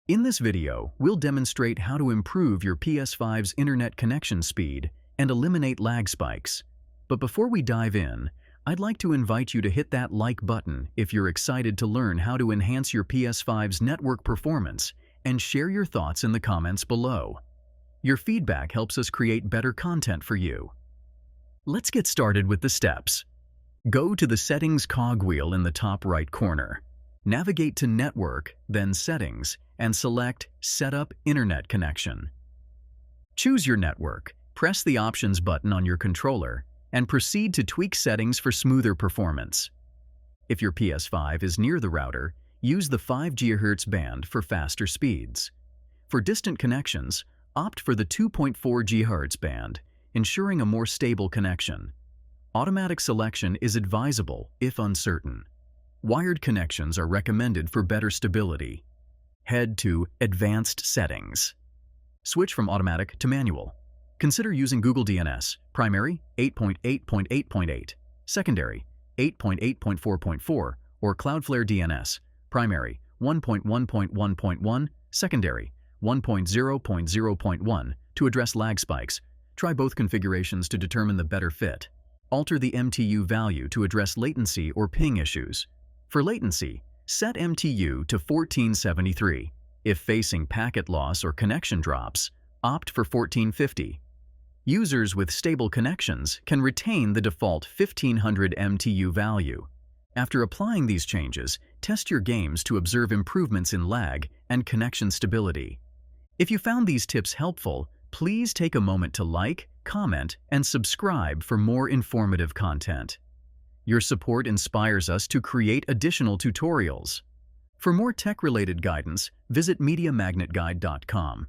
In this video, we'll demonstrate how to improve your PS5's internet connection speed and eliminate lag spikes. But before we dive in, I'd like to invite you to hit that like button if you're excited to learn how to enhance your PS5's network performance, and share your thoughts in the comments below. Your feedback helps us create better content for you. Let's get started with the steps. Go to the Settings cogwheel in the top right corner. Navigate to Network, then Settings, and select Set up Internet Connection. Choose your network, press the Options button on your controller, and proceed to tweak settings for smoother performance. If your PS5 is near the router, use the 5 GHz band for faster speeds. For distant connections, opt for the 2.4 GHz band, ensuring a more stable connection. Automatic selection is advisable if uncertain. Wired connections are recommended for better stability. Head to Advanced Settings. Switch from automatic to manual. Consider using Google DNS, primary 8.8.8.8, secondary 8.8.4.4, or Cloudflare DNS, primary 1.1.1.1, secondary 1.0.0.1 to address lag spikes. Try both configurations to determine the better fit. Alter the MTU value to address latency or ping issues. For latency, set MTU to 1473. If facing packet loss or connection drops, opt for 1450. Users with stable connections can retain the default 1500 MTU value. After applying these changes, test your games to observe improvements in lag and connection stability. If you found these tips helpful, please take a moment to like, comment, and subscribe for more informative content. Your support inspires us to create additional tutorials. For more tech-related guidance, visit mediamagnet.business.